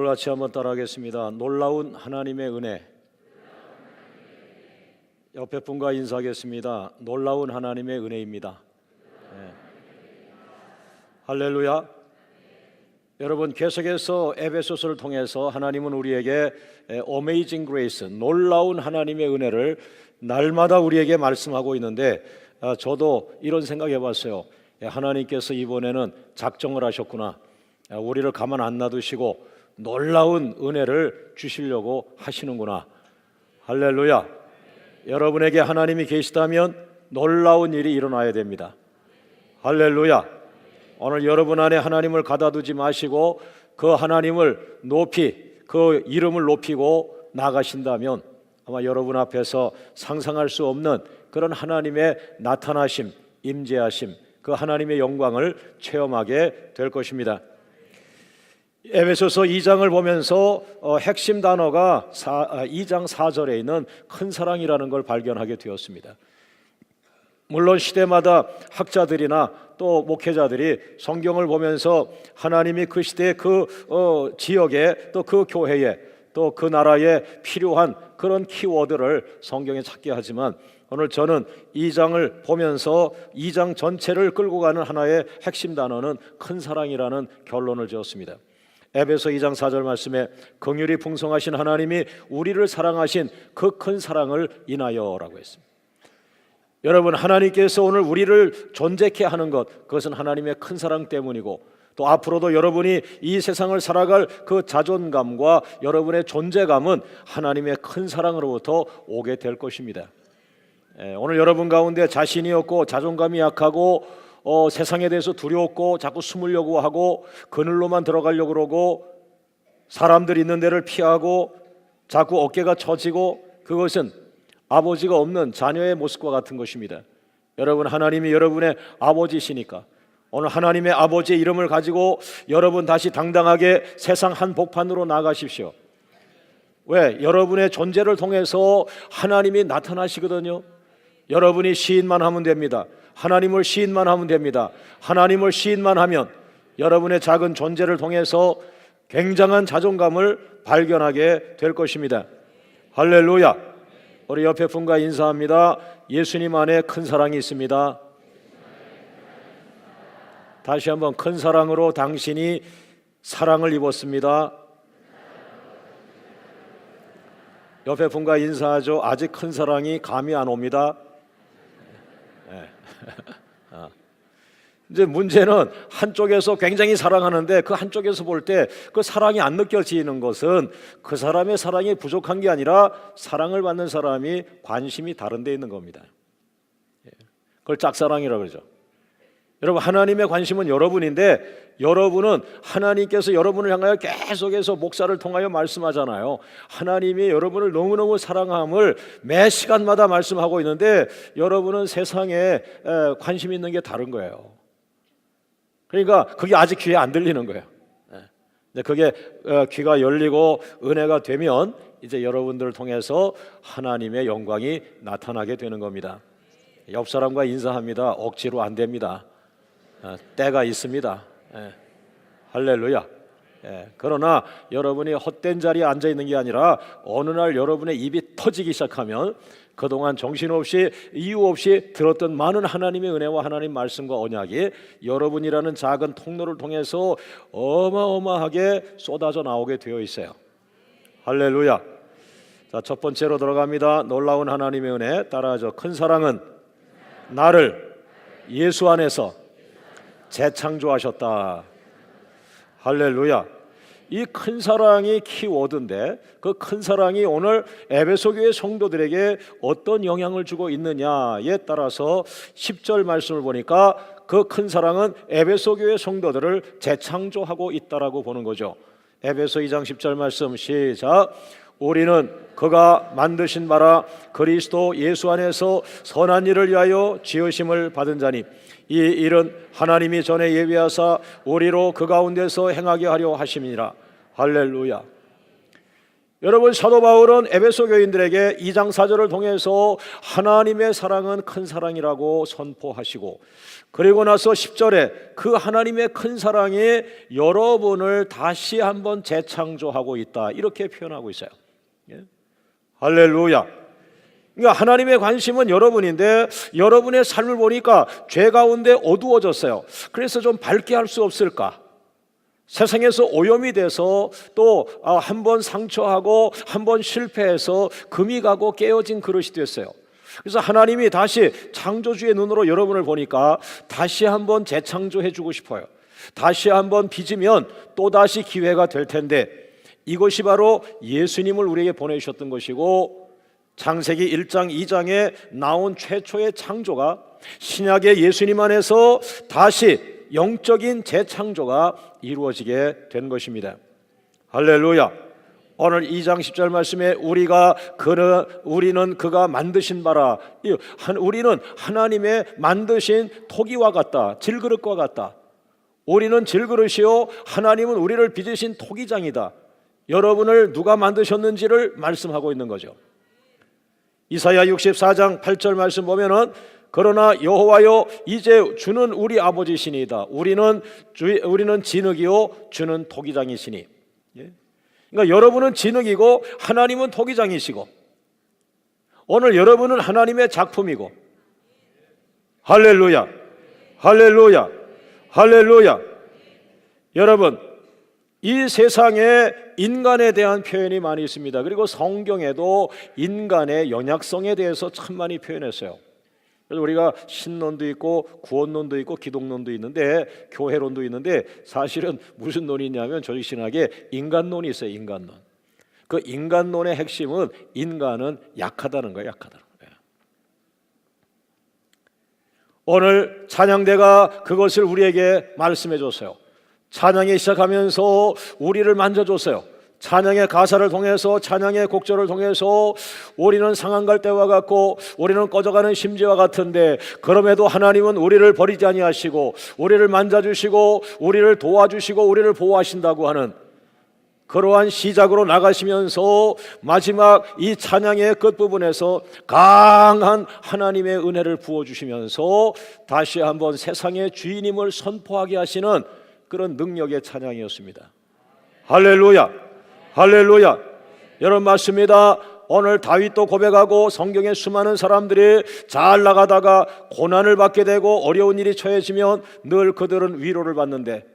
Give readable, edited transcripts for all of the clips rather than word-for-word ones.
같이 한번 따라하겠습니다. 놀라운 하나님의 은혜. 옆에 분과 인사하겠습니다. 놀라운 하나님의 은혜입니다. 네. 할렐루야. 여러분, 계속해서 에베소서를 통해서 하나님은 우리에게 Amazing Grace, 놀라운 하나님의 은혜를 날마다 우리에게 말씀하고 있는데, 저도 이런 생각해 봤어요. 하나님께서 이번에는 작정을 하셨구나. 우리를 가만 안 놔두시고 놀라운 은혜를 주시려고 하시는구나. 할렐루야. 여러분에게 하나님이 계시다면 놀라운 일이 일어나야 됩니다. 할렐루야. 오늘 여러분 안에 하나님을 가다두지 마시고 그 하나님을 높이, 그 이름을 높이고 나가신다면 아마 여러분 앞에서 상상할 수 없는 그런 하나님의 나타나심, 임재하심, 그 하나님의 영광을 체험하게 될 것입니다. 에베소서 2장을 보면서 핵심 단어가 2장 4절에 있는 큰 사랑이라는 걸 발견하게 되었습니다. 물론 시대마다 학자들이나 또 목회자들이 성경을 보면서 하나님이 그 시대의 그 지역에 또 그 교회에 또 그 나라에 필요한 그런 키워드를 성경에 찾게 하지만 오늘 저는 2장을 보면서 2장 전체를 끌고 가는 하나의 핵심 단어는 큰 사랑이라는 결론을 지었습니다. 에베소 2장 4절 말씀에 긍휼이 풍성하신 하나님이 우리를 사랑하신 그 큰 사랑을 인하여라고 했습니다. 여러분, 하나님께서 오늘 우리를 존재케 하는 것, 그것은 하나님의 큰 사랑 때문이고 또 앞으로도 여러분이 이 세상을 살아갈 그 자존감과 여러분의 존재감은 하나님의 큰 사랑으로부터 오게 될 것입니다. 오늘 여러분 가운데 자신이 없고 자존감이 약하고 세상에 대해서 두려웠고 자꾸 숨으려고 하고 그늘로만 들어가려고 그러고 사람들 있는 데를 피하고 자꾸 어깨가 처지고, 그것은 아버지가 없는 자녀의 모습과 같은 것입니다. 여러분, 하나님이 여러분의 아버지시니까 오늘 하나님의 아버지의 이름을 가지고 여러분 다시 당당하게 세상 한복판으로 나가십시오. 왜? 여러분의 존재를 통해서 하나님이 나타나시거든요. 여러분이 시인만 하면 됩니다. 하나님을 시인만 하면 됩니다. 하나님을 시인만 하면 여러분의 작은 존재를 통해서 굉장한 자존감을 발견하게 될 것입니다. 할렐루야. 우리 옆에 분과 인사합니다. 예수님 안에 큰 사랑이 있습니다. 다시 한번, 큰 사랑으로 당신이 사랑을 입었습니다. 옆에 분과 인사하죠. 아직 큰 사랑이 감이 안 옵니다. 이제 문제는 한쪽에서 굉장히 사랑하는데 그 한쪽에서 볼 때 그 사랑이 안 느껴지는 것은 그 사람의 사랑이 부족한 게 아니라 사랑을 받는 사람이 관심이 다른 데 있는 겁니다. 그걸 짝사랑이라고 그러죠. 여러분, 하나님의 관심은 여러분인데 여러분은 하나님께서 여러분을 향하여 계속해서 목사를 통하여 말씀하잖아요. 하나님이 여러분을 너무너무 사랑함을 매 시간마다 말씀하고 있는데 여러분은 세상에 관심 있는 게 다른 거예요. 그러니까 그게 아직 귀에 안 들리는 거예요. 그게 귀가 열리고 은혜가 되면 이제 여러분들을 통해서 하나님의 영광이 나타나게 되는 겁니다. 옆 사람과 인사합니다. 억지로 안 됩니다. 때가 있습니다. 할렐루야. 그러나 여러분이 헛된 자리에 앉아 있는 게 아니라 어느 날 여러분의 입이 터지기 시작하면 그동안 정신없이 이유 없이 들었던 많은 하나님의 은혜와 하나님 말씀과 언약이 여러분이라는 작은 통로를 통해서 어마어마하게 쏟아져 나오게 되어 있어요. 할렐루야. 자, 첫 번째로 들어갑니다. 놀라운 하나님의 은혜. 따라하죠. 큰 사랑은 나를 예수 안에서 재창조하셨다. 할렐루야. 이 큰 사랑이 키워드인데 그 큰 사랑이 오늘 에베소 교회 성도들에게 어떤 영향을 주고 있느냐에 따라서 10절 말씀을 보니까 그 큰 사랑은 에베소 교회 성도들을 재창조하고 있다라고 보는 거죠. 에베소 2장 10절 말씀 시작. 우리는 그가 만드신 바라 그리스도 예수 안에서 선한 일을 위하여 지으심을 받은 자니 이 일은 하나님이 전에 예비하사 우리로 그 가운데서 행하게 하려 하심이니라. 할렐루야. 여러분, 사도 바울은 에베소 교인들에게 2장 4절을 통해서 하나님의 사랑은 큰 사랑이라고 선포하시고, 그리고 나서 10절에 그 하나님의 큰 사랑이 여러분을 다시 한번 재창조하고 있다, 이렇게 표현하고 있어요. 예? 할렐루야. 그러니까 하나님의 관심은 여러분인데, 여러분의 삶을 보니까 죄 가운데 어두워졌어요. 그래서 좀 밝게 할 수 없을까? 세상에서 오염이 돼서 또 한 번 상처하고 한 번 실패해서 금이 가고 깨어진 그릇이 됐어요. 그래서 하나님이 다시 창조주의 눈으로 여러분을 보니까 다시 한번 재창조해 주고 싶어요. 다시 한번 빚으면 또다시 기회가 될 텐데, 이것이 바로 예수님을 우리에게 보내주셨던 것이고, 창세기 1장 2장에 나온 최초의 창조가 신약의 예수님 안에서 다시 영적인 재창조가 이루어지게 된 것입니다. 할렐루야. 오늘 2장 10절 말씀에 우리는 그가 만드신 바라, 우리는 하나님의 만드신 토기와 같다, 질그릇과 같다. 우리는 질그릇이요 하나님은 우리를 빚으신 토기장이다. 여러분을 누가 만드셨는지를 말씀하고 있는 거죠. 이사야 64장 8절 말씀 보면은, 그러나 여호와여 이제 주는 우리 아버지시니이다. 우리는 진흙이요 주는 토기장이시니. 예? 그러니까 여러분은 진흙이고 하나님은 토기장이시고, 오늘 여러분은 하나님의 작품이고. 할렐루야, 할렐루야, 할렐루야. 여러분, 이 세상에 인간에 대한 표현이 많이 있습니다. 그리고 성경에도 인간의 연약성에 대해서 참 많이 표현했어요. 그래서 우리가 신론도 있고 구원론도 있고 기독론도 있는데 교회론도 있는데, 사실은 무슨 논이 있냐면 조직신학에 인간론이 있어요. 인간론. 그 인간론의 핵심은 인간은 약하다는 거예요. 약하다는 거예요. 오늘 찬양대가 그것을 우리에게 말씀해 줬어요. 찬양이 시작하면서 우리를 만져줬어요. 찬양의 가사를 통해서, 찬양의 곡절을 통해서 우리는 상한 갈대와 같고 우리는 꺼져가는 심지와 같은데, 그럼에도 하나님은 우리를 버리지 아니하시고 우리를 만져주시고 우리를 도와주시고 우리를 보호하신다고 하는 그러한 시작으로 나가시면서 마지막 이 찬양의 끝부분에서 강한 하나님의 은혜를 부어주시면서 다시 한번 세상의 주인임을 선포하게 하시는 그런 능력의 찬양이었습니다. 할렐루야, 할렐루야. 여러분, 맞습니다. 오늘 다윗도 고백하고 성경의 수많은 사람들이 잘 나가다가 고난을 받게 되고 어려운 일이 처해지면 늘 그들은 위로를 받는데,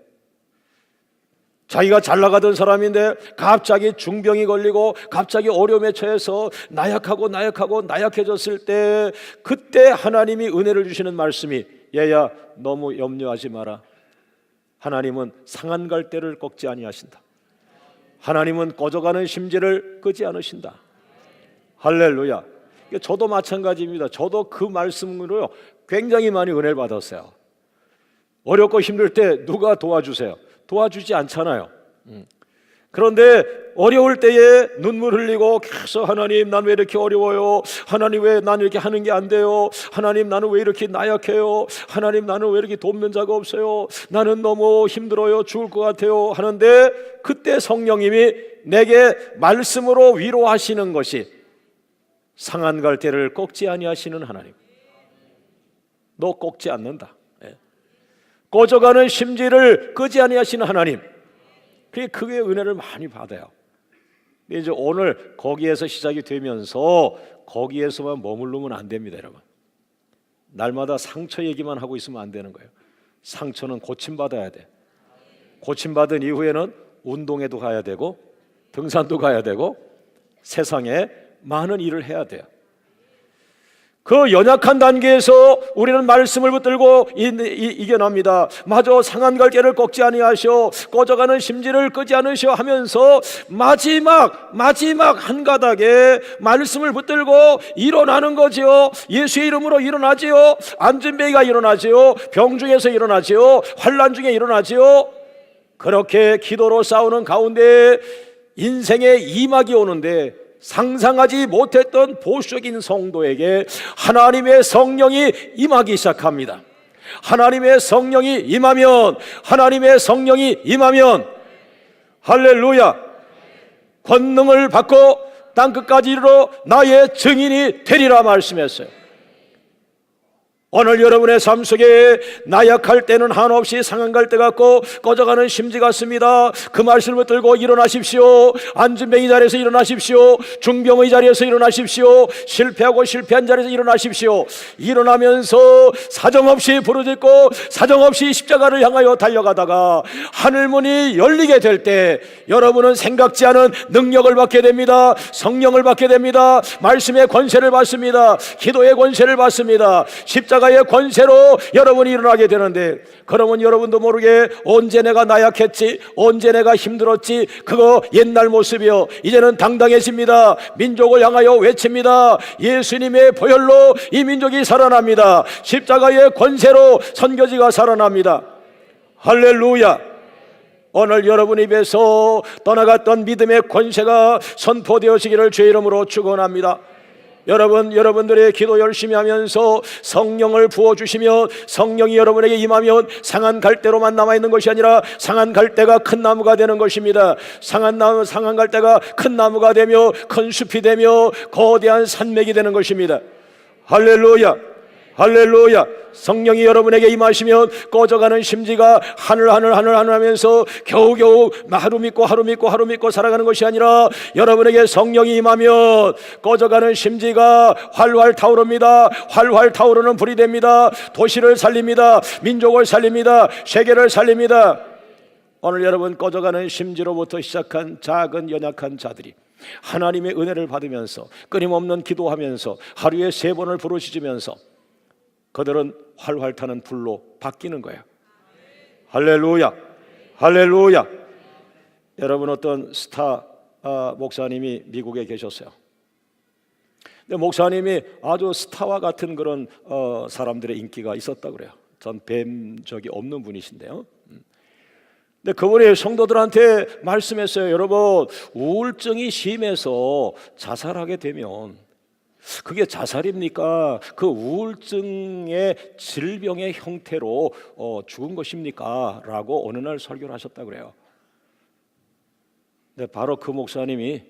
자기가 잘 나가던 사람인데 갑자기 중병이 걸리고 갑자기 어려움에 처해서 나약해졌을 때, 그때 하나님이 은혜를 주시는 말씀이, 얘야 너무 염려하지 마라. 하나님은 상한 갈대를 꺾지 아니하신다. 하나님은 꺼져가는 심지를 끄지 않으신다. 할렐루야. 저도 마찬가지입니다. 저도 그 말씀으로 굉장히 많이 은혜를 받았어요. 어렵고 힘들 때 누가 도와주세요? 도와주지 않잖아요. 그런데 어려울 때에 눈물 흘리고 계속, 하나님 난 왜 이렇게 어려워요? 하나님 왜 난 이렇게 하는 게 안 돼요? 하나님 나는 왜 이렇게 나약해요? 하나님 나는 왜 이렇게 돕는 자가 없어요? 나는 너무 힘들어요. 죽을 것 같아요. 하는데 그때 성령님이 내게 말씀으로 위로하시는 것이, 상한 갈대를 꺾지 아니하시는 하나님, 너 꺾지 않는다. 꺼져가는 심지를 끄지 아니하시는 하나님, 그게 은혜를 많이 받아요. 이제 오늘 거기에서 시작이 되면서 거기에서만 머무르면 안 됩니다, 여러분. 날마다 상처 얘기만 하고 있으면 안 되는 거예요. 상처는 고침받아야 돼. 고침받은 이후에는 운동에도 가야 되고 등산도 가야 되고 세상에 많은 일을 해야 돼요. 그 연약한 단계에서 우리는 말씀을 붙들고 이겨납니다. 마저 상한 갈대를 꺾지 아니하시오, 꺼져가는 심지를 끄지 않으시오 하면서 마지막 한 가닥에 말씀을 붙들고 일어나는 거지요. 예수의 이름으로 일어나지요. 안전뱅이가 일어나지요. 병 중에서 일어나지요. 환난 중에 일어나지요. 그렇게 기도로 싸우는 가운데 인생의 이막이 오는데, 상상하지 못했던 보수적인 성도에게 하나님의 성령이 임하기 시작합니다. 하나님의 성령이 임하면 할렐루야, 권능을 받고 땅끝까지 이르러 나의 증인이 되리라 말씀했어요. 오늘 여러분의 삶 속에 나약할 때는 한없이 상한 때 같고 꺼져가는 심지 같습니다. 그 말씀을 들고 일어나십시오. 앉은 병이 자리에서 일어나십시오. 중병의 자리에서 일어나십시오. 실패하고 실패한 자리에서 일어나십시오. 일어나면서 사정없이 부르짖고 사정없이 십자가를 향하여 달려가다가 하늘문이 열리게 될 때 여러분은 생각지 않은 능력을 받게 됩니다. 성령을 받게 됩니다. 말씀의 권세를 받습니다. 기도의 권세를 받습니다. 십자가의 권세로 여러분이 일어나게 되는데, 그러면 여러분도 모르게 언제 내가 나약했지, 언제 내가 힘들었지, 그거 옛날 모습이요. 이제는 당당해집니다. 민족을 향하여 외칩니다. 예수님의 보혈로 이 민족이 살아납니다. 십자가의 권세로 선교지가 살아납니다. 할렐루야. 오늘 여러분 입에서 떠나갔던 믿음의 권세가 선포되어지기를 주의 이름으로 축원합니다. 여러분들의 기도 열심히 하면서 성령을 부어주시면 성령이 여러분에게 임하면 상한 갈대로만 남아있는 것이 아니라 상한 갈대가 큰 나무가 되는 것입니다. 상한 갈대가 큰 나무가 되며 큰 숲이 되며 거대한 산맥이 되는 것입니다. 할렐루야, 할렐루야. 성령이 여러분에게 임하시면 꺼져가는 심지가 하늘 하면서 겨우겨우 하루 믿고 살아가는 것이 아니라 여러분에게 성령이 임하면 꺼져가는 심지가 활활 타오릅니다. 활활 타오르는 불이 됩니다. 도시를 살립니다. 민족을 살립니다. 세계를 살립니다. 오늘 여러분 꺼져가는 심지로부터 시작한 작은 연약한 자들이 하나님의 은혜를 받으면서 끊임없는 기도하면서 하루에 3번을 부르짖으면서 그들은 활활 타는 불로 바뀌는 거예요. 할렐루야, 할렐루야. 여러분, 어떤 스타 목사님이 미국에 계셨어요. 근데 목사님이 아주 스타와 같은 그런 사람들의 인기가 있었다고 그래요. 전 뵌 적이 없는 분이신데요. 근데 그분이 성도들한테 말씀했어요. 여러분, 우울증이 심해서 자살하게 되면 그게 자살입니까? 그 우울증의 질병의 형태로 죽은 것입니까? 라고 어느 날 설교를 하셨다고 그래요. 근데 바로 그 목사님이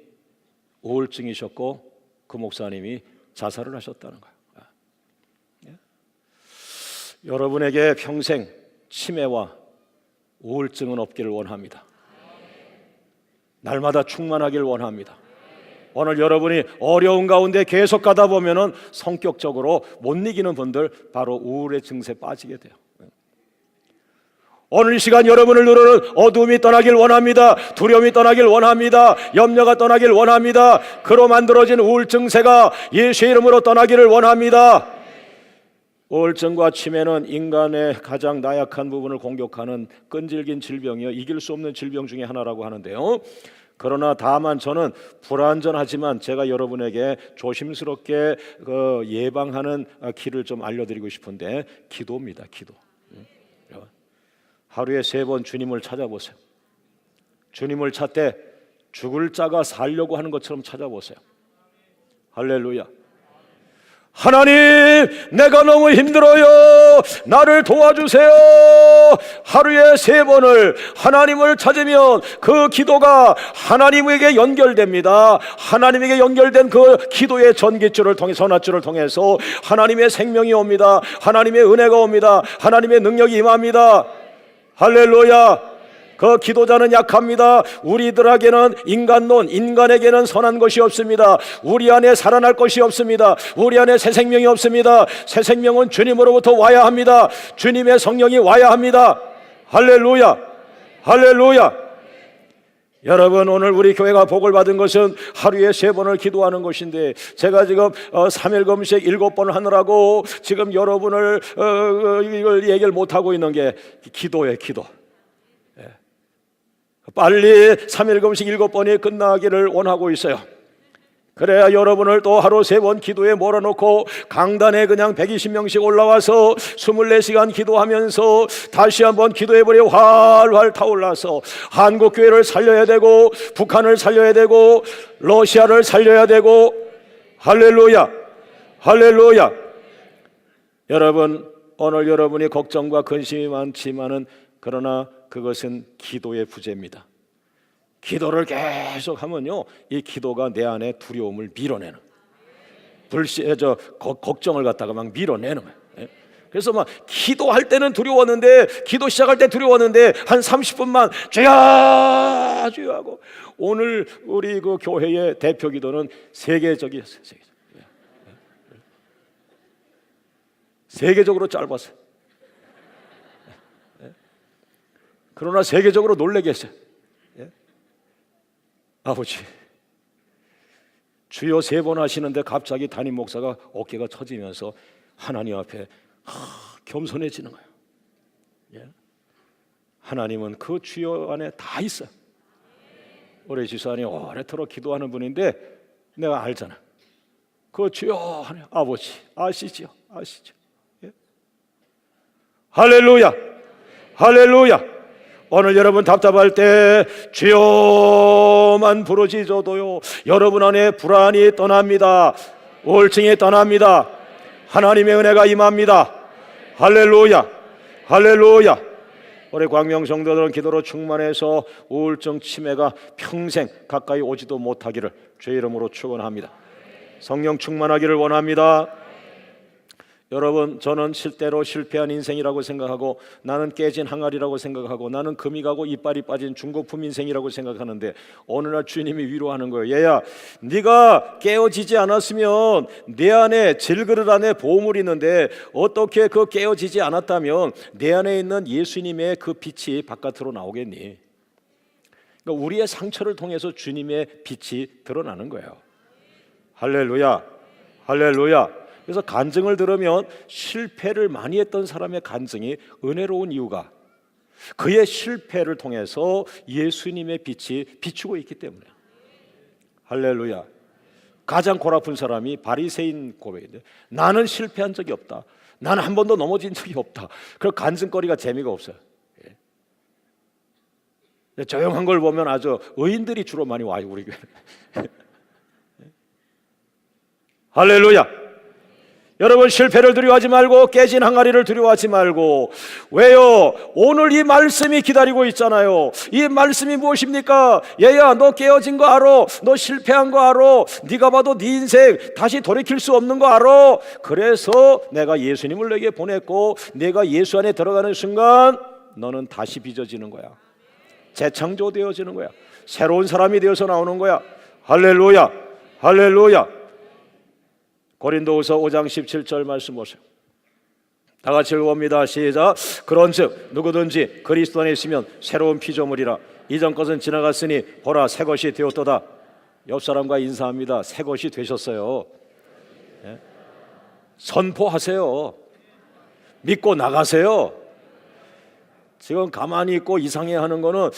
우울증이셨고 그 목사님이 자살을 하셨다는 거예요. 예? 여러분에게 평생 치매와 우울증은 없기를 원합니다. 날마다 충만하길 원합니다. 오늘 여러분이 어려운 가운데 계속 가다 보면은 성격적으로 못 이기는 분들 바로 우울의 증세에 빠지게 돼요. 오늘 이 시간 여러분을 누르는 어둠이 떠나길 원합니다. 두려움이 떠나길 원합니다. 염려가 떠나길 원합니다. 그로 만들어진 우울증세가 예수의 이름으로 떠나기를 원합니다. 우울증과 치매는 인간의 가장 나약한 부분을 공격하는 끈질긴 질병이요, 이길 수 없는 질병 중에 하나라고 하는데요. 그러나 다만 저는 불완전하지만 제가 여러분에게 조심스럽게 예방하는 길을 좀 알려드리고 싶은데, 기도입니다. 기도. 하루에 3번 주님을 찾아보세요. 주님을 찾되 죽을 자가 살려고 하는 것처럼 찾아보세요. 할렐루야. 하나님, 내가 너무 힘들어요. 나를 도와주세요. 하루에 3번을 하나님을 찾으면 그 기도가 하나님에게 연결됩니다. 하나님에게 연결된 그 기도의 전깃줄을 통해, 전화줄을 통해서 하나님의 생명이 옵니다. 하나님의 은혜가 옵니다. 하나님의 능력이 임합니다. 할렐루야. 그 기도자는 약합니다. 우리들에게는 인간에게는 선한 것이 없습니다. 우리 안에 살아날 것이 없습니다. 우리 안에 새 생명이 없습니다. 새 생명은 주님으로부터 와야 합니다. 주님의 성령이 와야 합니다. 할렐루야, 할렐루야. 여러분, 오늘 우리 교회가 복을 받은 것은 하루에 3번을 기도하는 것인데, 제가 지금 3일 금식 7번을 하느라고 지금 여러분을 이걸 얘기를 못하고 있는 게 기도예요. 기도. 빨리 3일 금식 7번이 끝나기를 원하고 있어요. 그래야 여러분을 또 하루 3번 기도에 몰아놓고 강단에 그냥 120명씩 올라와서 24시간 기도하면서 다시 한번 기도의 불이 활활 타올라서 한국교회를 살려야 되고, 북한을 살려야 되고, 러시아를 살려야 되고. 할렐루야, 할렐루야. 여러분, 오늘 여러분이 걱정과 근심이 많지만은 그러나 그것은 기도의 부재입니다. 기도를 계속 하면요, 이 기도가 내 안에 두려움을 밀어내는, 걱정을 갖다가 막 밀어내는 거예요. 예? 그래서 막 기도할 때는 두려웠는데, 기도 시작할 때 두려웠는데 한 30분만 주여 주여 하고, 오늘 우리 그 교회의 대표 기도는 세계적이었어요. 세계적으로 짧았어요. 그러나 세계적으로 놀라게 했어요. 아버지, 주여 3번 하시는데 갑자기 담임 목사가 어깨가 처지면서 하나님 앞에 겸손해지는 거예요. 하나님은 그 주여 안에 다 있어요. 우리 집사님 오래도록 기도하는 분인데 내가 알잖아. 그 주여 안에 아버지 아시죠? 할렐루야, 할렐루야. 오늘 여러분 답답할 때 주여만 부르짖어도요, 여러분 안에 불안이 떠납니다. 우울증이 떠납니다. 하나님의 은혜가 임합니다. 할렐루야, 할렐루야. 우리 광명 성도들은 기도로 충만해서 우울증 치매가 평생 가까이 오지도 못하기를 주의 이름으로 축원합니다. 성령 충만하기를 원합니다. 여러분, 저는 실대로 실패한 인생이라고 생각하고, 나는 깨진 항아리라고 생각하고, 나는 금이 가고 이빨이 빠진 중고품 인생이라고 생각하는데, 어느 날 주님이 위로하는 거예요. 얘야, 네가 깨어지지 않았으면 내 안에, 질그릇 안에 보물이 있는데 어떻게 그 깨어지지 않았다면 내 안에 있는 예수님의 그 빛이 바깥으로 나오겠니? 그러니까 우리의 상처를 통해서 주님의 빛이 드러나는 거예요. 할렐루야, 할렐루야. 그래서 간증을 들으면 실패를 많이 했던 사람의 간증이 은혜로운 이유가 그의 실패를 통해서 예수님의 빛이 비추고 있기 때문에. 할렐루야. 가장 골아픈 사람이 바리새인 고백인데, 나는 실패한 적이 없다, 나는 한 번도 넘어진 적이 없다. 그 간증거리가 재미가 없어요. 조용한 걸 보면 아주 의인들이 주로 많이 와요, 우리 교회. 할렐루야. 여러분, 실패를 두려워하지 말고, 깨진 항아리를 두려워하지 말고. 왜요? 오늘 이 말씀이 기다리고 있잖아요. 이 말씀이 무엇입니까? 얘야, 너 깨어진 거 알아? 너 실패한 거 알아? 네가 봐도 네 인생 다시 돌이킬 수 없는 거 알아? 그래서 내가 예수님을 내게 보냈고, 내가 예수 안에 들어가는 순간 너는 다시 빚어지는 거야. 재창조되어지는 거야. 새로운 사람이 되어서 나오는 거야. 할렐루야, 할렐루야. 고린도후서 5장 17절 말씀 보세요. 다 같이 읽어봅니다. 시작. 그런즉 누구든지 그리스도 안에 있으면 새로운 피조물이라, 이전 것은 지나갔으니 보라 새 것이 되었도다. 옆 사람과 인사합니다. 새 것이 되셨어요. 네? 선포하세요. 믿고 나가세요. 지금 가만히 있고 이상해하는 거는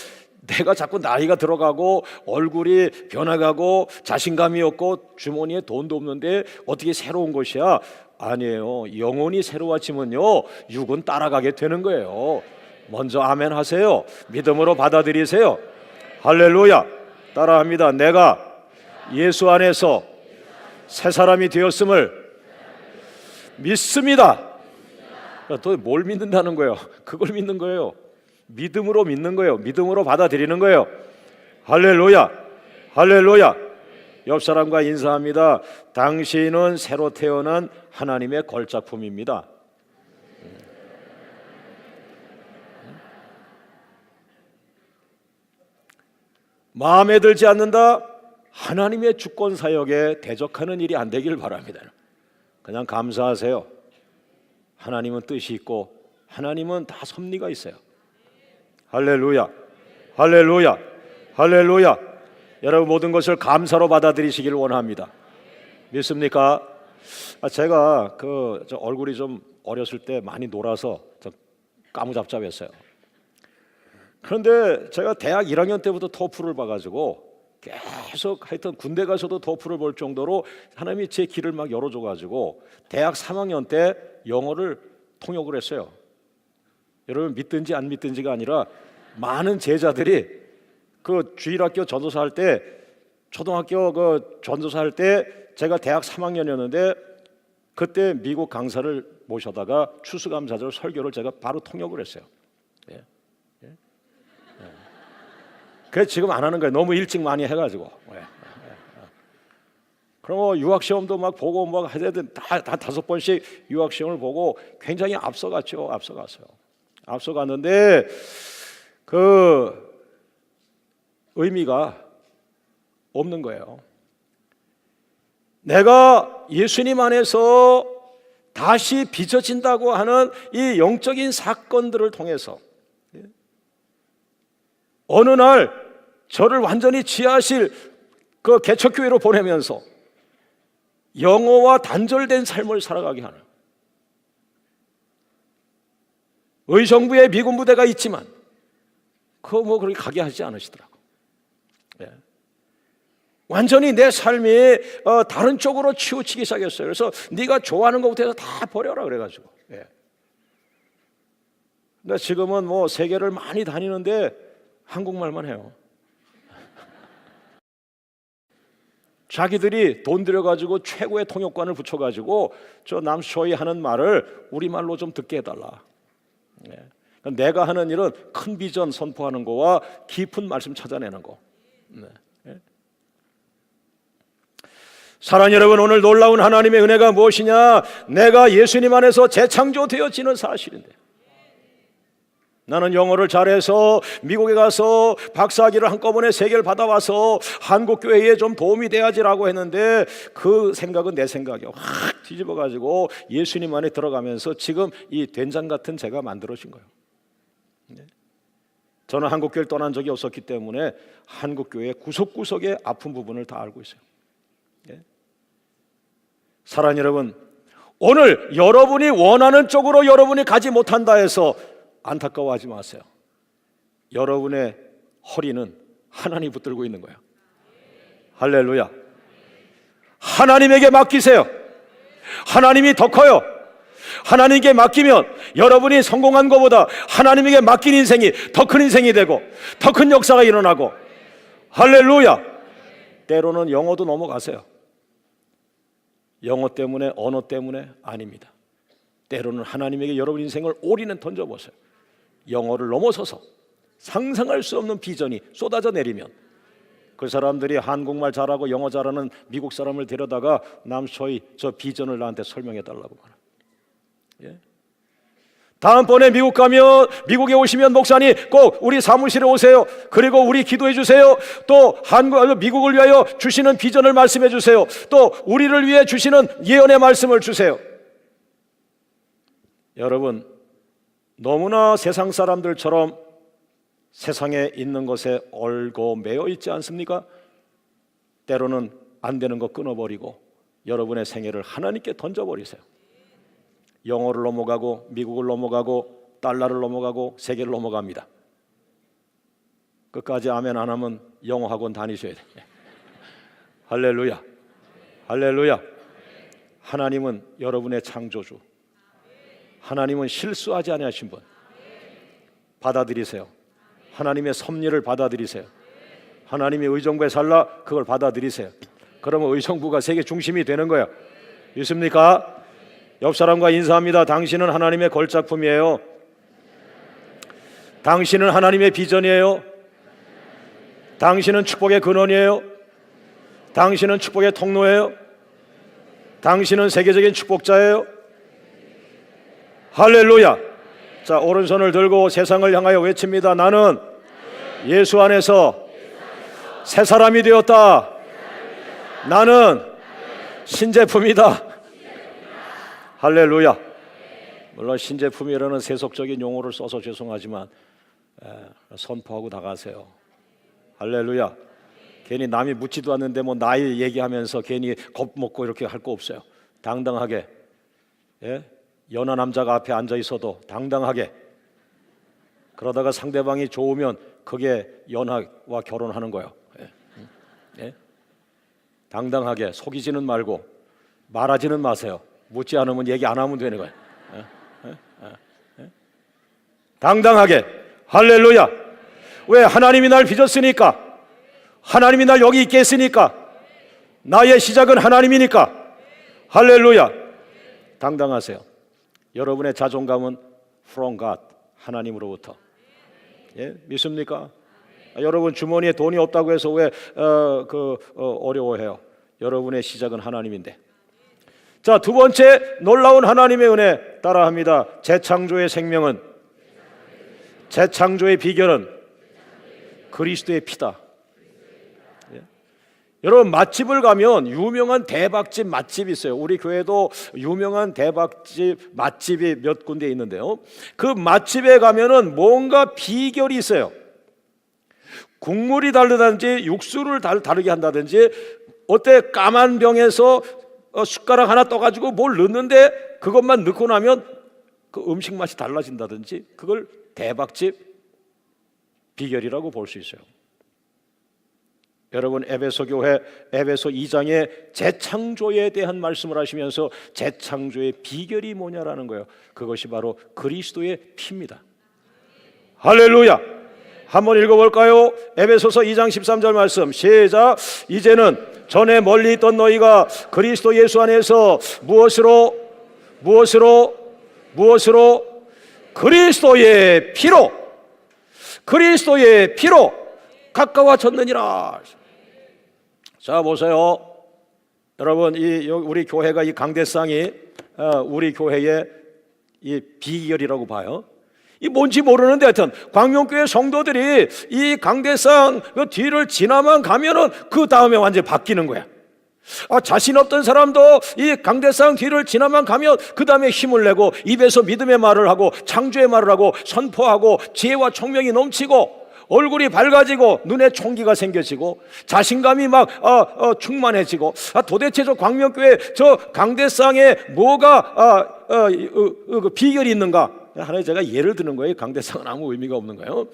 내가 자꾸 나이가 들어가고 얼굴이 변해가고 자신감이 없고 주머니에 돈도 없는데 어떻게 새로운 것이야? 아니에요. 영혼이 새로워지면요, 육은 따라가게 되는 거예요. 먼저 아멘 하세요. 믿음으로 받아들이세요. 할렐루야. 따라합니다. 내가 예수 안에서 새 사람이 되었음을 믿습니다. 또 뭘 믿는다는 거예요? 그걸 믿는 거예요. 믿음으로 믿는 거예요. 믿음으로 받아들이는 거예요. 할렐루야, 할렐루야. 옆 사람과 인사합니다. 당신은 새로 태어난 하나님의 걸작품입니다. 마음에 들지 않는다? 하나님의 주권 사역에 대적하는 일이 안 되길 바랍니다. 그냥 감사하세요. 하나님은 뜻이 있고 하나님은 다 섭리가 있어요. 할렐루야, 할렐루야, 할렐루야. 여러분, 모든 것을 감사로 받아들이시기를 원합니다. 믿습니까? 제가 저 얼굴이 좀 어렸을 때 많이 놀아서 좀 까무잡잡했어요. 그런데 제가 대학 1학년 때부터 토플을 봐가지고 계속 하여튼 군대 가서도 토플을 볼 정도로 하나님이 제 길을 막 열어줘가지고 대학 3학년 때 영어를 통역을 했어요. 여러분, 믿든지 안 믿든지가 아니라 많은 제자들이 그 주일학교 전도사 할 때, 초등학교 그 전도사 할 때 제가 대학 3학년이었는데 그때 미국 강사를 모셔다가 추수감사절 설교를 제가 바로 통역을 했어요. 예. 예. 예. 그래서 지금 안 하는 거예요. 너무 일찍 많이 해가지고. 그럼 유학 시험도 막 보고 막 해야 돼. 다 5번씩 유학 시험을 보고 굉장히 앞서갔죠. 앞서갔는데 그 의미가 없는 거예요. 내가 예수님 안에서 다시 빚어진다고 하는 이 영적인 사건들을 통해서 어느 날 저를 완전히 지하실 그 개척교회로 보내면서 영어와 단절된 삶을 살아가게 하는, 의정부에 미군 부대가 있지만 그거 뭐 그렇게 가게 하지 않으시더라고. 완전히 내 삶이 다른 쪽으로 치우치기 시작했어요. 그래서 네가 좋아하는 것부터 해서 다 버려라 그래가지고. 근데 지금은 뭐 세계를 많이 다니는데 한국말만 해요. 자기들이 돈 들여가지고 최고의 통역관을 붙여가지고 저 남쇼이 하는 말을 우리말로 좀 듣게 해달라. 내가 하는 일은 큰 비전 선포하는 거와 깊은 말씀 찾아내는 거. 사랑하는 여러분, 오늘 놀라운 하나님의 은혜가 무엇이냐? 내가 예수님 안에서 재창조되어지는 사실인데, 나는 영어를 잘해서 미국에 가서 박사학위를 한꺼번에 3개를 받아와서 한국교회에 좀 도움이 돼야지라고 했는데 그 생각은 내 생각이야. 확 뒤집어가지고 예수님 안에 들어가면서 지금 이 된장 같은 제가 만들어진 거예요. 저는 한국교회를 떠난 적이 없었기 때문에 한국교회의 구석구석의 아픈 부분을 다 알고 있어요. 사랑하는 여러분, 오늘 여러분이 원하는 쪽으로 여러분이 가지 못한다 해서 안타까워하지 마세요. 여러분의 허리는 하나님 붙들고 있는 거예요. 할렐루야. 하나님에게 맡기세요. 하나님이 더 커요. 하나님께 맡기면 여러분이 성공한 것보다 하나님에게 맡긴 인생이 더 큰 인생이 되고 더 큰 역사가 일어나고, 할렐루야. 때로는 영어도 넘어가세요. 영어 때문에, 언어 때문에 아닙니다. 때로는 하나님에게 여러분 인생을 올인해 던져보세요. 영어를 넘어서서 상상할 수 없는 비전이 쏟아져 내리면 그 사람들이 한국말 잘하고 영어 잘하는 미국 사람을 데려다가 남쇼이 저 비전을 나한테 설명해 달라고 말해요. 다음번에 미국에 오시면 목사님 꼭 우리 사무실에 오세요. 그리고 우리 기도해 주세요. 또 미국을 위하여 주시는 비전을 말씀해 주세요. 또 우리를 위해 주시는 예언의 말씀을 주세요. 여러분, 너무나 세상 사람들처럼 세상에 있는 것에 얽어 매여 있지 않습니까? 때로는 안 되는 거 끊어버리고 여러분의 생애를 하나님께 던져버리세요. 영어를 넘어가고 미국을 넘어가고 달러를 넘어가고 세계를 넘어갑니다. 끝까지 아멘 안 하면 영어 학원 다니셔야 돼요. 할렐루야. 할렐루야. 하나님은 여러분의 창조주. 하나님은 실수하지 아니하신 분. 받아들이세요. 하나님의 섭리를 받아들이세요. 하나님이 의정부에 살라 그걸 받아들이세요. 그러면 의정부가 세계 중심이 되는 거예요. 믿습니까? 옆 사람과 인사합니다. 당신은 하나님의 걸작품이에요. 당신은 하나님의 비전이에요. 당신은 축복의 근원이에요. 당신은 축복의 통로예요. 당신은 세계적인 축복자예요. 할렐루야. 자, 오른손을 들고 세상을 향하여 외칩니다. 나는 예수 안에서 새 사람이 되었다. 나는 신제품이다. 할렐루야. 물론 신제품이라는 세속적인 용어를 써서 죄송하지만 선포하고 나가세요. 할렐루야. 괜히 남이 묻지도 않는데 뭐 나이 얘기하면서 괜히 겁먹고 이렇게 할 거 없어요. 당당하게, 연하 남자가 앞에 앉아 있어도 당당하게, 그러다가 상대방이 좋으면 그게 연하와 결혼하는 거예요. 당당하게 속이지는 말고 말하지는 마세요. 묻지 않으면 얘기 안 하면 되는 거예요. 당당하게. 할렐루야. 왜? 하나님이 날 빚었으니까. 하나님이 날 여기 있게 했으니까. 나의 시작은 하나님이니까. 할렐루야. 당당하세요. 여러분의 자존감은 from God, 하나님으로부터. 믿습니까? 여러분 주머니에 돈이 없다고 해서 왜 어려워해요? 여러분의 시작은 하나님인데. 자, 두 번째 놀라운 하나님의 은혜 따라합니다. 재창조의 생명은, 재창조의 비결은 그리스도의 피다. 여러분 맛집을 가면 유명한 대박집 맛집이 있어요. 우리 교회도 유명한 대박집 맛집이 몇 군데 있는데요, 그 맛집에 가면은 뭔가 비결이 있어요. 국물이 다르다든지 육수를 다르게 한다든지, 어때 까만 병에서 숟가락 하나 떠가지고 뭘 넣는데 그것만 넣고 나면 그 음식 맛이 달라진다든지, 그걸 대박집 비결이라고 볼 수 있어요. 여러분 에베소 교회 에베소 2장에 재창조에 대한 말씀을 하시면서 재창조의 비결이 뭐냐라는 거예요. 그것이 바로 그리스도의 피입니다. 할렐루야. 한번 읽어볼까요? 에베소서 2장 13절 말씀 시작. 이제는 전에 멀리 있던 너희가 그리스도 예수 안에서 무엇으로 그리스도의 피로 가까워졌느니라. 자 보세요, 여러분 우리 교회가 이 강대상이 우리 교회의 이 비결이라고 봐요. 이 뭔지 모르는데 하여튼 광명교회 성도들이 이 강대상 그 뒤를 지나만 가면은 그 다음에 완전히 바뀌는 거야. 자신 없던 사람도 이 강대상 뒤를 지나만 가면 그 다음에 힘을 내고 입에서 믿음의 말을 하고 창조의 말을 하고 선포하고 지혜와 총명이 넘치고 얼굴이 밝아지고 눈에 총기가 생겨지고 자신감이 막 충만해지고, 도대체 저 광명교회 저 강대상에 뭐가 비결이 있는가? 하나의 제가 예를 드는 거예요. 강대상은 아무 의미가 없는 거예요.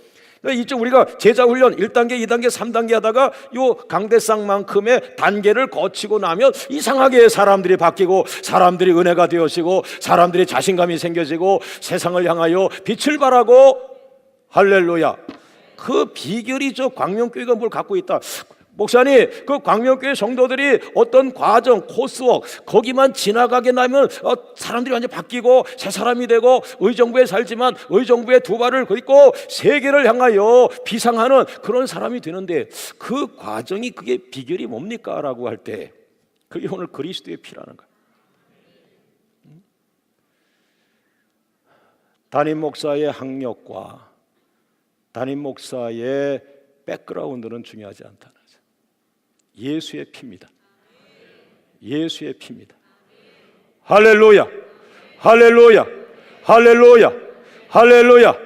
이쪽 우리가 제자훈련 1단계, 2단계, 3단계 하다가 요 강대상만큼의 단계를 거치고 나면 이상하게 사람들이 바뀌고 사람들이 은혜가 되어지고 사람들이 자신감이 생겨지고 세상을 향하여 빛을 발하고, 할렐루야. 그 비결이 저 광명교회가 뭘 갖고 있다. 목사님, 그 광명교회 성도들이 어떤 과정, 코스웍 거기만 지나가게 나면 사람들이 완전 바뀌고 새 사람이 되고 의정부에 살지만 의정부에 두 발을 긋고 세계를 향하여 비상하는 그런 사람이 되는데, 그 과정이 그게 비결이 뭡니까? 라고 할 때 그게 오늘 그리스도의 피라는 거예요. 담임 목사의 학력과 담임 목사의 백그라운드는 중요하지 않다는 거죠. 예수의 피입니다. 예수의 피입니다. 할렐루야, 할렐루야, 할렐루야, 할렐루야.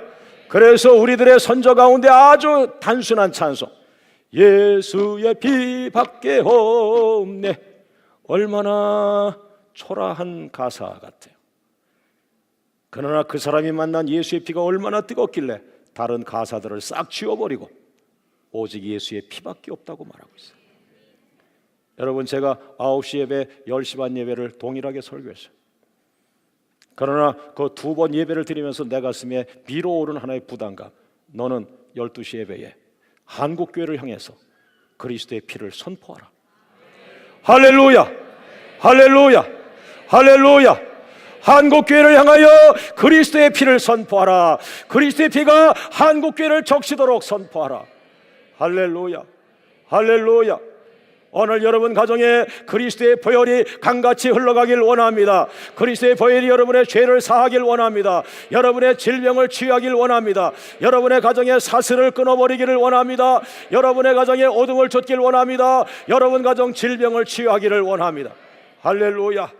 그래서 우리들의 선저 가운데 아주 단순한 찬송, 예수의 피밖에 없네. 얼마나 초라한 가사 같아요. 그러나 그 사람이 만난 예수의 피가 얼마나 뜨겁길래 다른 가사들을 싹 지워버리고 오직 예수의 피밖에 없다고 말하고 있어요. 여러분, 제가 9시 예배, 10시 반 예배를 동일하게 설교했어요. 그러나 그 두 번 예배를 드리면서 내 가슴에 밀어오른 하나의 부담감, 너는 12시 예배에 한국교회를 향해서 그리스도의 피를 선포하라. 할렐루야, 할렐루야, 할렐루야. 한국교회를 향하여 그리스도의 피를 선포하라. 그리스도의 피가 한국교회를 적시도록 선포하라. 할렐루야, 할렐루야. 오늘 여러분 가정에 그리스도의 보혈이 강같이 흘러가길 원합니다. 그리스도의 보혈이 여러분의 죄를 사하길 원합니다. 여러분의 질병을 치유하길 원합니다. 여러분의 가정의 사슬을 끊어버리기를 원합니다. 여러분의 가정에 어둠을 쫓길 원합니다. 여러분 가정 질병을 치유하기를 원합니다. 할렐루야.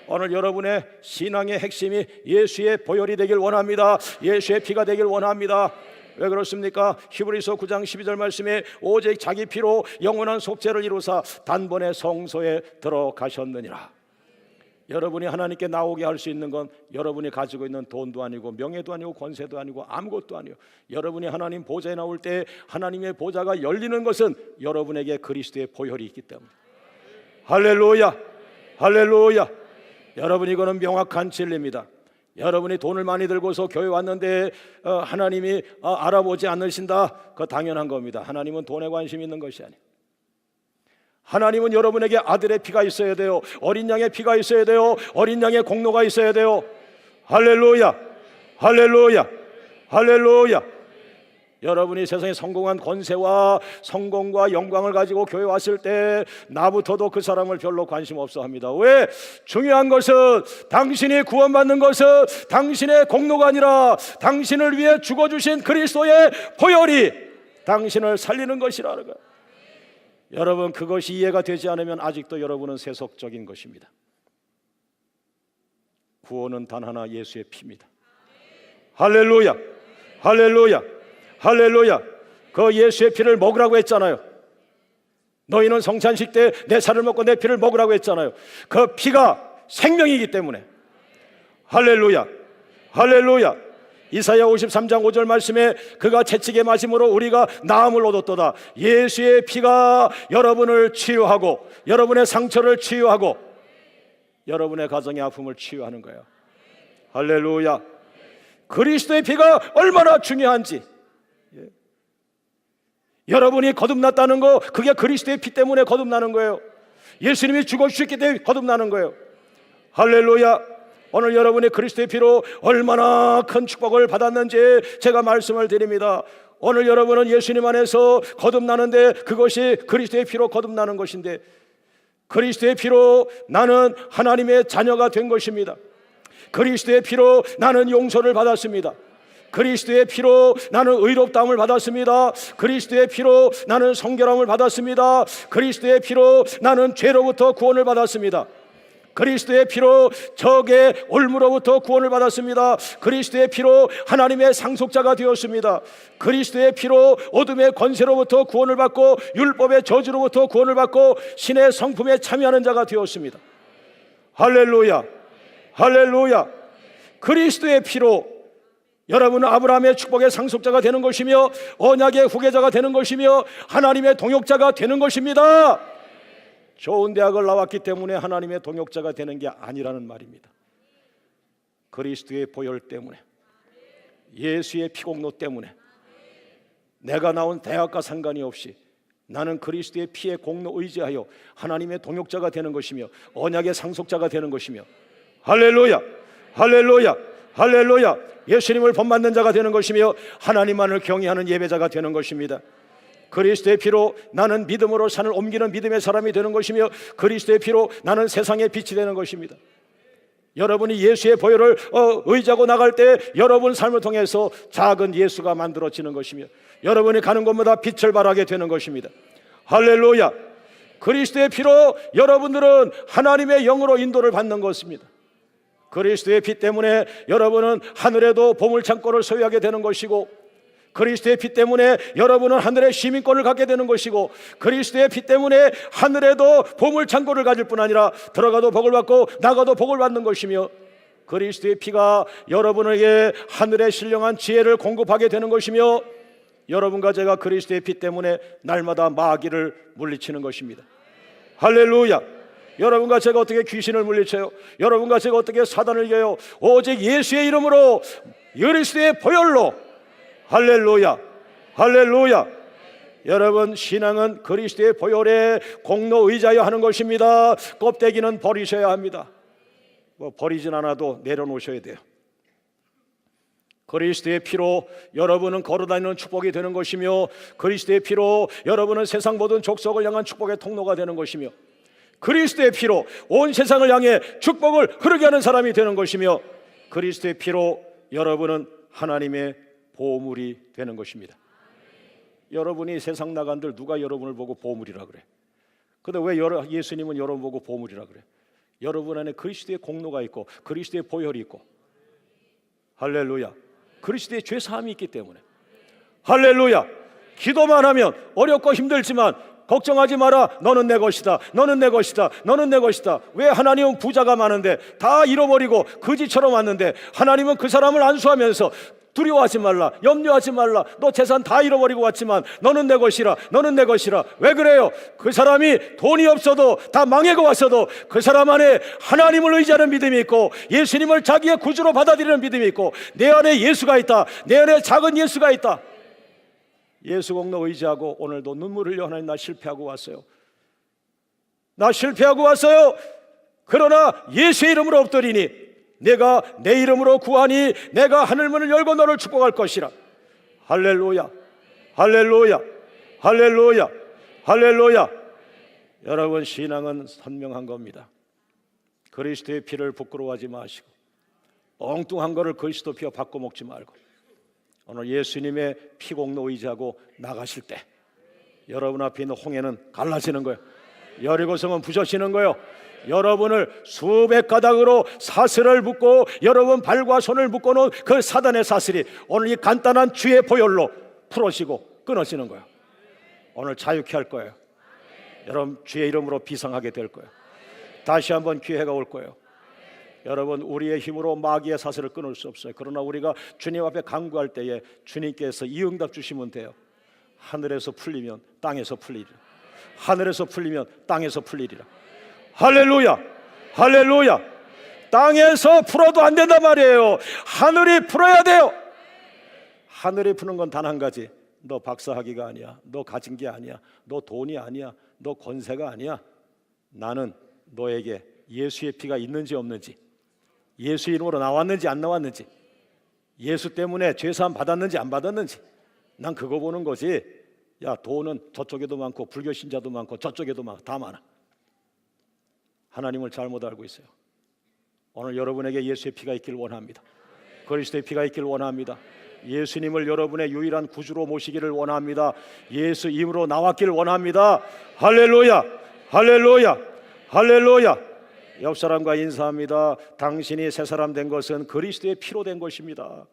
오늘 여러분의 신앙의 핵심이 예수의 보혈이 되길 원합니다. 예수의 피가 되길 원합니다. 왜 그렇습니까? 히브리서 9장 12절 말씀에 오직 자기 피로 영원한 속죄를 이루사 단번에 성소에 들어가셨느니라. 여러분이 하나님께 나오게 할 수 있는 건 여러분이 가지고 있는 돈도 아니고 명예도 아니고 권세도 아니고 아무것도 아니에요. 여러분이 하나님 보좌에 나올 때 하나님의 보좌가 열리는 것은 여러분에게 그리스도의 보혈이 있기 때문에. 할렐루야, 할렐루야. 여러분, 이거는 명확한 진리입니다. 여러분이 돈을 많이 들고서 교회 왔는데 하나님이 알아보지 않으신다, 그거 당연한 겁니다. 하나님은 돈에 관심 있는 것이 아니에요. 하나님은 여러분에게 아들의 피가 있어야 돼요. 어린 양의 피가 있어야 돼요. 어린 양의 공로가 있어야 돼요. 할렐루야, 할렐루야, 할렐루야. 여러분이 세상에 성공한 권세와 성공과 영광을 가지고 교회 왔을 때 나부터도 그 사람을 별로 관심 없어 합니다. 왜? 중요한 것은 당신이 구원받는 것은 당신의 공로가 아니라 당신을 위해 죽어주신 그리스도의 보혈이 당신을 살리는 것이라는 거예요. 여러분, 그것이 이해가 되지 않으면 아직도 여러분은 세속적인 것입니다. 구원은 단 하나, 예수의 피입니다. 할렐루야, 할렐루야, 할렐루야. 그 예수의 피를 먹으라고 했잖아요. 너희는 성찬식 때 내 살을 먹고 내 피를 먹으라고 했잖아요. 그 피가 생명이기 때문에. 할렐루야, 할렐루야. 이사야 53장 5절 말씀에 그가 채찍에 맞음으로 우리가 나음을 얻었도다. 예수의 피가 여러분을 치유하고 여러분의 상처를 치유하고 여러분의 가정의 아픔을 치유하는 거예요. 할렐루야. 그리스도의 피가 얼마나 중요한지. 여러분이 거듭났다는 거, 그게 그리스도의 피 때문에 거듭나는 거예요. 예수님이 죽어주셨기 때문에 거듭나는 거예요. 할렐루야. 오늘 여러분이 그리스도의 피로 얼마나 큰 축복을 받았는지 제가 말씀을 드립니다. 오늘 여러분은 예수님 안에서 거듭나는데 그것이 그리스도의 피로 거듭나는 것인데, 그리스도의 피로 나는 하나님의 자녀가 된 것입니다. 그리스도의 피로 나는 용서를 받았습니다. 그리스도의 피로 나는 의롭다함을 받았습니다. 그리스도의 피로 나는 성결함을 받았습니다. 그리스도의 피로 나는 죄로부터 구원을 받았습니다. 그리스도의 피로 적의 올무로부터 구원을 받았습니다. 그리스도의 피로 하나님의 상속자가 되었습니다. 그리스도의 피로 어둠의 권세로부터 구원을 받고 율법의 저주로부터 구원을 받고 신의 성품에 참여하는 자가 되었습니다. 할렐루야, 할렐루야. 그리스도의 피로 여러분은 아브라함의 축복의 상속자가 되는 것이며 언약의 후계자가 되는 것이며 하나님의 동역자가 되는 것입니다. 좋은 대학을 나왔기 때문에 하나님의 동역자가 되는 게 아니라는 말입니다. 그리스도의 보혈 때문에, 예수의 피공로 때문에, 내가 나온 대학과 상관이 없이 나는 그리스도의 피의 공로 의지하여 하나님의 동역자가 되는 것이며 언약의 상속자가 되는 것이며, 할렐루야, 할렐루야, 할렐루야. 예수님을 본받는 자가 되는 것이며 하나님만을 경외하는 예배자가 되는 것입니다. 그리스도의 피로 나는 믿음으로 산을 옮기는 믿음의 사람이 되는 것이며 그리스도의 피로 나는 세상의 빛이 되는 것입니다. 여러분이 예수의 보혈을 의지하고 나갈 때 여러분 삶을 통해서 작은 예수가 만들어지는 것이며 여러분이 가는 곳마다 빛을 발하게 되는 것입니다. 할렐루야. 그리스도의 피로 여러분들은 하나님의 영으로 인도를 받는 것입니다. 그리스도의 피 때문에 여러분은 하늘에도 보물창고를 소유하게 되는 것이고, 그리스도의 피 때문에 여러분은 하늘의 시민권을 갖게 되는 것이고, 그리스도의 피 때문에 하늘에도 보물창고를 가질 뿐 아니라 들어가도 복을 받고 나가도 복을 받는 것이며, 그리스도의 피가 여러분에게 하늘의 신령한 지혜를 공급하게 되는 것이며, 여러분과 제가 그리스도의 피 때문에 날마다 마귀를 물리치는 것입니다. 할렐루야. 여러분과 제가 어떻게 귀신을 물리쳐요? 여러분과 제가 어떻게 사단을 이겨요? 오직 예수의 이름으로, 그리스도의 보혈로. 할렐루야, 할렐루야. 여러분, 신앙은 그리스도의 보혈에 공로 의지하여 하는 것입니다. 껍데기는 버리셔야 합니다. 버리진 않아도 내려놓으셔야 돼요. 그리스도의 피로 여러분은 걸어다니는 축복이 되는 것이며, 그리스도의 피로 여러분은 세상 모든 족속을 향한 축복의 통로가 되는 것이며, 그리스도의 피로 온 세상을 향해 축복을 흐르게 하는 사람이 되는 것이며, 그리스도의 피로 여러분은 하나님의 보물이 되는 것입니다. 여러분이 세상 나간들 누가 여러분을 보고 보물이라 그래? 근데 왜 예수님은 여러분 보고 보물이라 그래? 여러분 안에 그리스도의 공로가 있고 그리스도의 보혈이 있고, 할렐루야, 그리스도의 죄 사함이 있기 때문에. 할렐루야. 기도만 하면 어렵고 힘들지만 걱정하지 마라. 너는 내 것이다. 너는 내 것이다. 너는 내 것이다. 왜? 하나님은 부자가 많은데 다 잃어버리고 거지처럼 왔는데 하나님은 그 사람을 안수하면서 두려워하지 말라, 염려하지 말라, 너 재산 다 잃어버리고 왔지만 너는 내 것이라, 너는 내 것이라. 왜 그래요? 그 사람이 돈이 없어도 다 망해고 왔어도 그 사람 안에 하나님을 의지하는 믿음이 있고 예수님을 자기의 구주로 받아들이는 믿음이 있고 내 안에 예수가 있다. 내 안에 작은 예수가 있다. 예수 공로 의지하고 오늘도 눈물 흘려 하나님 나 실패하고 왔어요. 나 실패하고 왔어요. 그러나 예수의 이름으로 엎드리니 내가 내 이름으로 구하니 내가 하늘문을 열고 너를 축복할 것이라. 할렐루야. 할렐루야, 할렐루야, 할렐루야. 여러분, 신앙은 선명한 겁니다. 그리스도의 피를 부끄러워하지 마시고 엉뚱한 거를 그리스도 피와 바꿔 먹지 말고 오늘 예수님의 피공로 의지하고 나가실 때 여러분 앞에 있는 홍해는 갈라지는 거예요. 여리고성은 부서지는 거예요. 여러분을 수백 가닥으로 사슬을 묶고 여러분 발과 손을 묶어놓은 그 사단의 사슬이 오늘 이 간단한 주의 보혈로 풀어지고 끊어지는 거예요. 오늘 자유케 할 거예요. 여러분 주의 이름으로 비상하게 될 거예요. 다시 한번 기회가 올 거예요. 여러분, 우리의 힘으로 마귀의 사슬을 끊을 수 없어요. 그러나 우리가 주님 앞에 간구할 때에 주님께서 이 응답 주시면 돼요. 하늘에서 풀리면 땅에서 풀리리라. 하늘에서 풀리면 땅에서 풀리리라. 할렐루야, 할렐루야. 땅에서 풀어도 안 된단 말이에요. 하늘이 풀어야 돼요. 하늘이 푸는 건 단 한 가지. 너 박사학위가 아니야. 너 가진 게 아니야. 너 돈이 아니야. 너 권세가 아니야. 나는 너에게 예수의 피가 있는지 없는지, 예수 이름으로 나왔는지 안 나왔는지, 예수 때문에 죄사함 받았는지 안 받았는지, 난 그거 보는 거지. 야, 돈은 저쪽에도 많고 불교 신자도 많고 저쪽에도 많고 다 많아. 하나님을 잘못 알고 있어요. 오늘 여러분에게 예수의 피가 있기를 원합니다. 그리스도의 피가 있기를 원합니다. 예수님을 여러분의 유일한 구주로 모시기를 원합니다. 예수 이름으로 나왔기를 원합니다. 할렐루야, 할렐루야, 할렐루야. 옆 사람과 인사합니다. 당신이 새 사람 된 것은 그리스도의 피로 된 것입니다.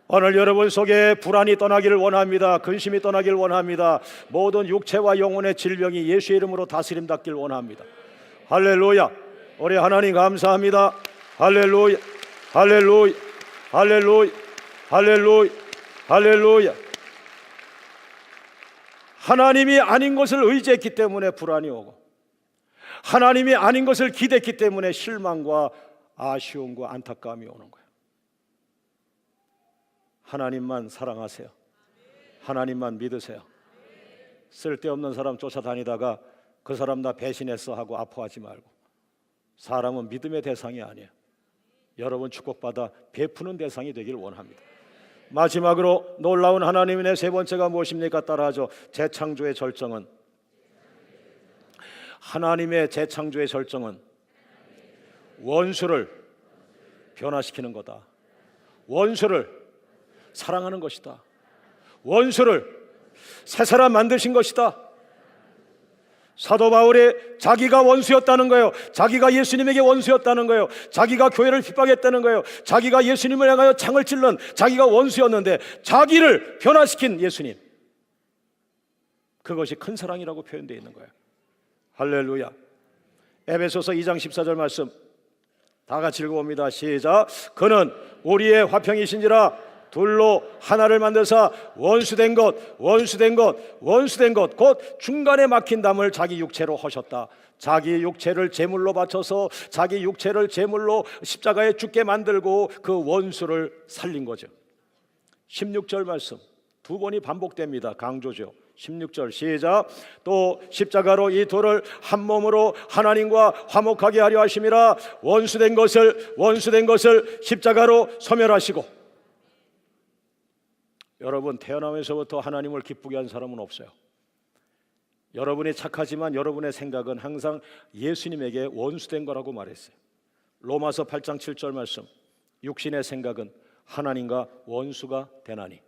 오늘 여러분 속에 불안이 떠나기를 원합니다. 근심이 떠나기를 원합니다. 모든 육체와 영혼의 질병이 예수의 이름으로 다스림 받길 원합니다. 할렐루야. 우리 하나님 감사합니다. 할렐루야, 할렐루야, 할렐루야, 할렐루야, 할렐루야. 하나님이 아닌 것을 의지했기 때문에 불안이 오고, 하나님이 아닌 것을 기대했기 때문에 실망과 아쉬움과 안타까움이 오는 거예요. 하나님만 사랑하세요. 하나님만 믿으세요. 쓸데없는 사람 쫓아다니다가 그 사람 나 배신했어 하고 아파하지 말고, 사람은 믿음의 대상이 아니에요. 여러분 축복받아 베푸는 대상이 되길 원합니다. 마지막으로 놀라운 하나님의 세 번째가 무엇입니까? 따라하죠. 재창조의 절정은, 하나님의 재창조의 절정은 원수를 변화시키는 거다. 원수를 사랑하는 것이다. 원수를 새 사람 만드신 것이다. 사도 바울이 자기가 원수였다는 거예요. 자기가 예수님에게 원수였다는 거예요. 자기가 교회를 핍박했다는 거예요. 자기가 예수님을 향하여 창을 찔른 자기가 원수였는데 자기를 변화시킨 예수님, 그것이 큰 사랑이라고 표현되어 있는 거예요. 할렐루야. 에베소서 2장 14절 말씀 다 같이 읽어봅니다. 시작. 그는 우리의 화평이신지라 둘로 하나를 만드사 원수된 것 곧 중간에 막힌 담을 자기 육체로 하셨다. 자기 육체를 제물로 바쳐서 자기 육체를 제물로 십자가에 죽게 만들고 그 원수를 살린 거죠. 16절 말씀 두 번이 반복됩니다. 강조죠. 16절 시작. 또 십자가로 이 둘을 한 몸으로 하나님과 화목하게 하려 하심이라. 원수된 것을 십자가로 소멸하시고. 여러분, 태어나면서부터 하나님을 기쁘게 한 사람은 없어요. 여러분이 착하지만 여러분의 생각은 항상 예수님에게 원수된 거라고 말했어요. 로마서 8장 7절 말씀, 육신의 생각은 하나님과 원수가 되나니.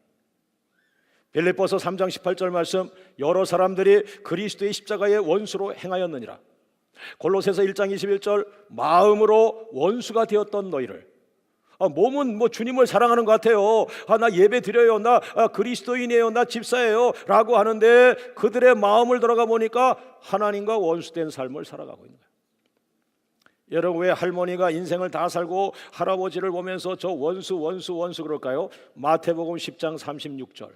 빌립보서 3장 18절 말씀, 여러 사람들이 그리스도의 십자가의 원수로 행하였느니라. 골로새서 1장 21절, 마음으로 원수가 되었던 너희를, 몸은 주님을 사랑하는 것 같아요. 나 예배 드려요, 나 그리스도인이에요, 나 집사예요 라고 하는데 그들의 마음을 들어가 보니까 하나님과 원수된 삶을 살아가고 있는 거예요. 여러분, 왜 할머니가 인생을 다 살고 할아버지를 보면서 저 원수 그럴까요? 마태복음 10장 36절,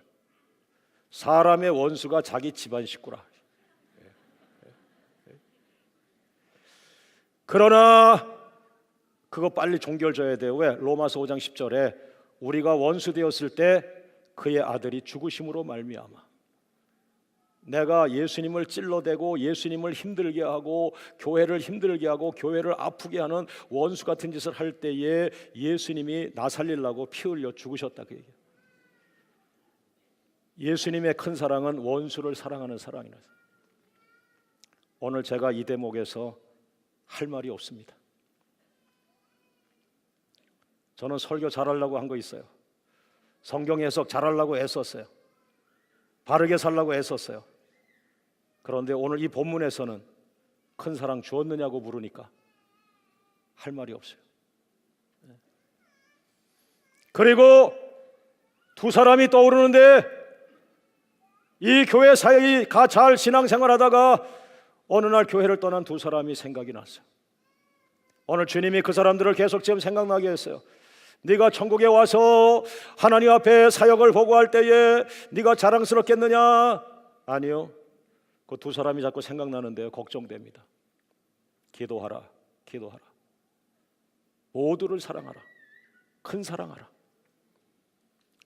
사람의 원수가 자기 집안 식구라. 그러나 그거 빨리 종결져야 돼요. 왜? 로마서 5장 10절에 우리가 원수 되었을 때 그의 아들이 죽으심으로 말미암아 내가 예수님을 찔러대고 예수님을 힘들게 하고 교회를 힘들게 하고 교회를 아프게 하는 원수 같은 짓을 할 때에 예수님이 나 살리려고 피 흘려 죽으셨다, 그 얘기예요. 예수님의 큰 사랑은 원수를 사랑하는 사랑이라. 오늘 제가 이 대목에서 할 말이 없습니다. 저는 설교 잘하려고 한 거 있어요. 성경 해석 잘하려고 애썼어요. 바르게 살려고 애썼어요. 그런데 오늘 이 본문에서는 큰 사랑 주었느냐고 물으니까 할 말이 없어요. 그리고 두 사람이 떠오르는데, 이 교회 사역이 잘 신앙생활하다가 어느 날 교회를 떠난 두 사람이 생각이 났어요. 오늘 주님이 그 사람들을 계속 지금 생각나게 했어요. 네가 천국에 와서 하나님 앞에 사역을 보고할 때에 네가 자랑스럽겠느냐? 아니요. 그 두 사람이 자꾸 생각나는데요, 걱정됩니다. 기도하라, 기도하라. 모두를 사랑하라, 큰 사랑하라.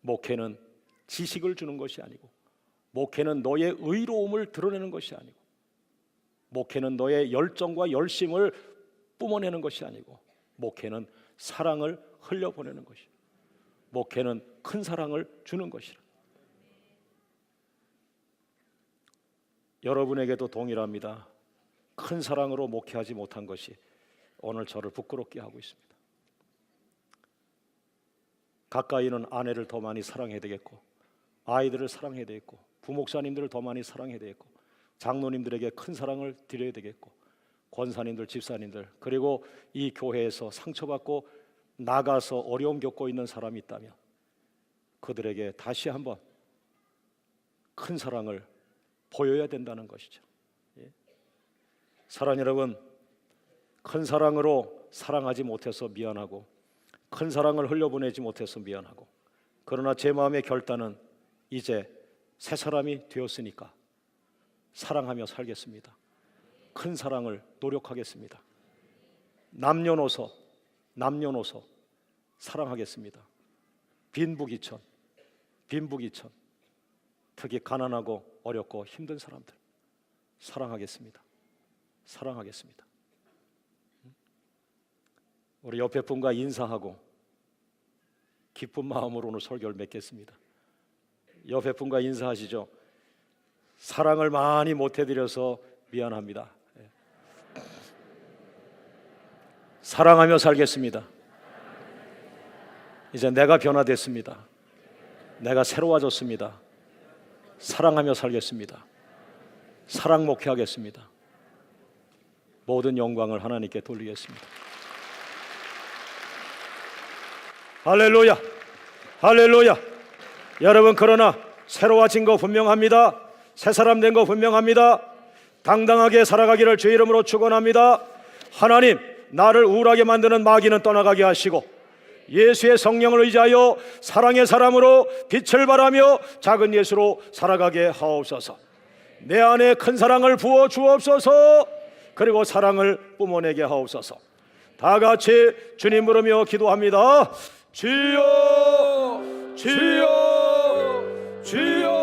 목회는 지식을 주는 것이 아니고, 목회는 너의 의로움을 드러내는 것이 아니고, 목회는 너의 열정과 열심을 뿜어내는 것이 아니고, 목회는 사랑을 흘려보내는 것이요, 목회는 큰 사랑을 주는 것이라. 여러분에게도 동일합니다. 큰 사랑으로 목회하지 못한 것이 오늘 저를 부끄럽게 하고 있습니다. 가까이는 아내를 더 많이 사랑해야 되겠고, 아이들을 사랑해야 되겠고, 부목사님들을 더 많이 사랑해야 되겠고, 장로님들에게 큰 사랑을 드려야 되겠고, 권사님들, 집사님들, 그리고 이 교회에서 상처받고 나가서 어려움 겪고 있는 사람이 있다면 그들에게 다시 한번 큰 사랑을 보여야 된다는 것이죠. 사랑 여러분, 큰 사랑으로 사랑하지 못해서 미안하고, 큰 사랑을 흘려보내지 못해서 미안하고, 그러나 제 마음의 결단은 이제 새 사람이 되었으니까 사랑하며 살겠습니다. 큰 사랑을 노력하겠습니다. 남녀노소 사랑하겠습니다. 빈부귀천, 특히 가난하고 어렵고 힘든 사람들 사랑하겠습니다. 우리 옆에 분과 인사하고 기쁜 마음으로 오늘 설교를 맺겠습니다. 옆에 분과 인사하시죠. 사랑을 많이 못 해드려서 미안합니다. 사랑하며 살겠습니다. 이제 내가 변화됐습니다. 내가 새로워졌습니다. 사랑하며 살겠습니다. 사랑 목회하겠습니다. 모든 영광을 하나님께 돌리겠습니다. 할렐루야, 할렐루야. 여러분, 그러나 새로워진 거 분명합니다. 새 사람 된 거 분명합니다. 당당하게 살아가기를 주의 이름으로 축원합니다. 하나님, 나를 우울하게 만드는 마귀는 떠나가게 하시고, 예수의 성령을 의지하여 사랑의 사람으로 빛을 발하며 작은 예수로 살아가게 하옵소서. 내 안에 큰 사랑을 부어 주옵소서. 그리고 사랑을 뿜어내게 하옵소서. 다 같이 주님 부르며 기도합니다. 주여, 주여, 주여.